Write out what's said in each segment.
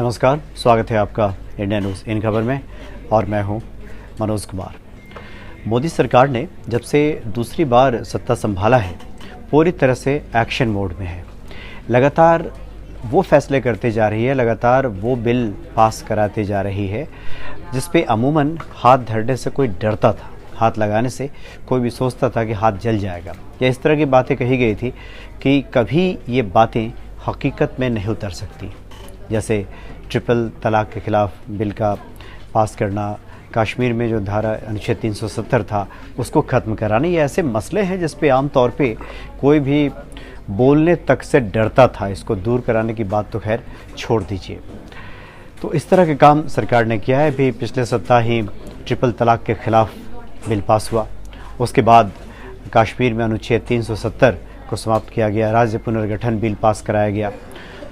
नमस्कार, स्वागत है आपका इंडिया न्यूज़ इन खबर में और मैं हूं मनोज कुमार। मोदी सरकार ने जब से दूसरी बार सत्ता संभाला है पूरी तरह से एक्शन मोड में है। लगातार वो फैसले करते जा रही है, लगातार वो बिल पास कराते जा रही है जिस पे अमूमन हाथ धरने से कोई डरता था, हाथ लगाने से कोई भी सोचता था कि हाथ जल जाएगा या इस तरह की बातें कही गई थी कि कभी ये बातें हकीकत में नहीं उतर सकती। जैसे ट्रिपल तलाक के खिलाफ बिल का पास करना, कश्मीर में जो धारा अनुच्छेद 370 था उसको ख़त्म कराना, ये ऐसे मसले हैं जिस पे आम तौर पे कोई भी बोलने तक से डरता था। इसको दूर कराने की बात तो खैर छोड़ दीजिए। तो इस तरह के काम सरकार ने किया है। भी पिछले सप्ताह ही ट्रिपल तलाक के खिलाफ बिल पास हुआ, उसके बाद कश्मीर में अनुच्छेद 370 को समाप्त किया गया, राज्य पुनर्गठन बिल पास कराया गया।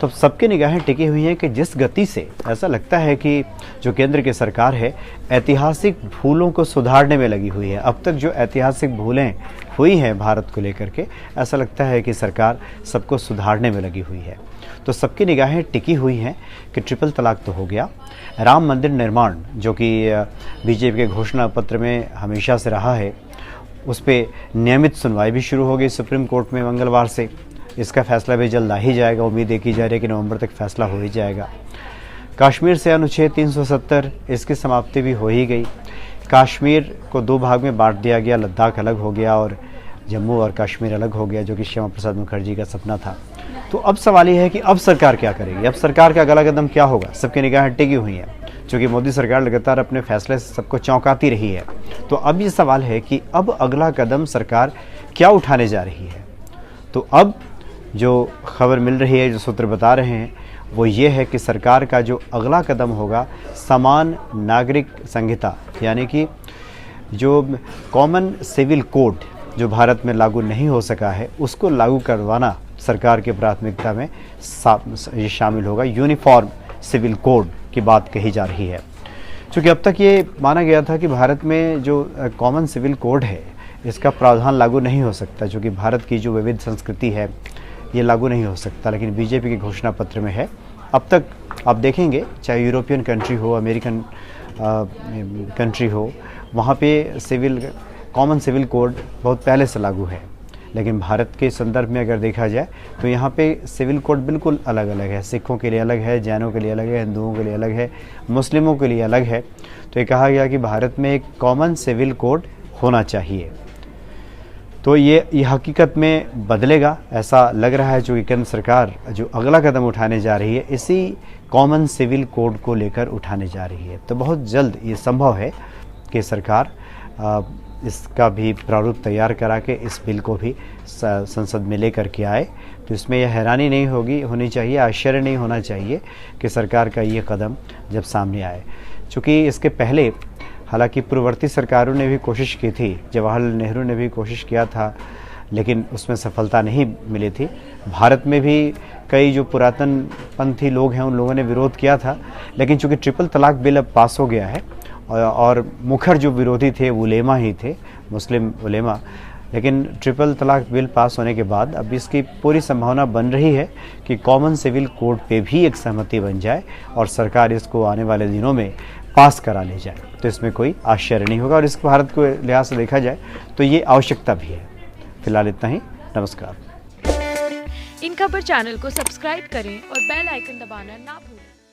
तो सबकी निगाहें टिकी हुई हैं कि जिस गति से ऐसा लगता है कि जो केंद्र की सरकार है ऐतिहासिक भूलों को सुधारने में लगी हुई है। अब तक जो ऐतिहासिक भूलें हुई हैं भारत को लेकर के, ऐसा लगता है कि सरकार सबको सुधारने में लगी हुई है। तो सबकी निगाहें टिकी हुई हैं कि ट्रिपल तलाक तो हो गया, राम मंदिर निर्माण जो कि बीजेपी के घोषणा पत्र में हमेशा से रहा है, उस पर नियमित सुनवाई भी शुरू हो गई सुप्रीम कोर्ट में मंगलवार से। इसका फैसला भी जल्द आ ही जाएगा, उम्मीद देखी जा रही है कि नवंबर तक फैसला हो ही जाएगा। कश्मीर से अनुच्छेद 370 इसकी समाप्ति भी हो ही गई। कश्मीर को दो भाग में बांट दिया गया, लद्दाख अलग हो गया और जम्मू और कश्मीर अलग हो गया, जो कि श्यामा प्रसाद मुखर्जी का सपना था। तो अब सवाल ये है कि अब सरकार क्या करेगी, अब सरकार का अगला कदम क्या होगा। सबकी निगाहें टिकी हुई हैं क्योंकि मोदी सरकार लगातार अपने फैसले से सबको चौंकाती रही है। तो अब ये सवाल है कि अब अगला कदम सरकार क्या उठाने जा रही है। तो अब जो खबर मिल रही है, जो सूत्र बता रहे हैं, वो ये है कि सरकार का जो अगला कदम होगा समान नागरिक संहिता, यानी कि जो कॉमन सिविल कोड जो भारत में लागू नहीं हो सका है उसको लागू करवाना सरकार की प्राथमिकता में ये शामिल होगा। यूनिफॉर्म सिविल कोड की बात कही जा रही है, क्योंकि अब तक ये माना गया था कि भारत में जो कॉमन सिविल कोड है इसका प्रावधान लागू नहीं हो सकता, क्योंकि भारत की जो विविध संस्कृति है ये लागू नहीं हो सकता। लेकिन बीजेपी के घोषणा पत्र में है। अब तक आप देखेंगे चाहे यूरोपियन कंट्री हो, अमेरिकन कंट्री हो, वहाँ पे कॉमन सिविल कोड बहुत पहले से लागू है। लेकिन भारत के संदर्भ में अगर देखा जाए तो यहाँ पे सिविल कोड बिल्कुल अलग अलग है। सिखों के लिए अलग है, जैनों के लिए अलग है, हिंदुओं के लिए अलग है, मुस्लिमों के लिए अलग है। तो ये कहा गया कि भारत में एक कॉमन सिविल कोड होना चाहिए। तो ये हकीकत में बदलेगा ऐसा लग रहा है, चूँकि केंद्र सरकार जो अगला कदम उठाने जा रही है इसी कॉमन सिविल कोड को लेकर उठाने जा रही है। तो बहुत जल्द ये संभव है कि सरकार इसका भी प्रारूप तैयार करा के इस बिल को भी संसद में लेकर के आए। तो इसमें यह हैरानी नहीं होनी चाहिए, आश्चर्य नहीं होना चाहिए कि सरकार का ये कदम जब सामने आए। चूँकि इसके पहले हालांकि पूर्ववर्ती सरकारों ने भी कोशिश की थी, जवाहरलाल नेहरू ने भी कोशिश किया था, लेकिन उसमें सफलता नहीं मिली थी। भारत में भी कई जो पुरातन पंथी लोग हैं उन लोगों ने विरोध किया था, लेकिन चूँकि ट्रिपल तलाक बिल अब पास हो गया है और मुखर जो विरोधी थे उलेमा ही थे, मुस्लिम उलेमा। लेकिन ट्रिपल तलाक बिल पास होने के बाद अब इसकी पूरी संभावना बन रही है कि कॉमन सिविल कोड पे भी एक सहमति बन जाए और सरकार इसको आने वाले दिनों में पास करा ले जाए। तो इसमें कोई आश्चर्य नहीं होगा और इस भारत को लिहाज से देखा जाए तो ये आवश्यकता भी है। फिलहाल इतना ही, नमस्कार। इन खबर चैनल को सब्सक्राइब करें और बेल आइकन दबाना ना भूलें।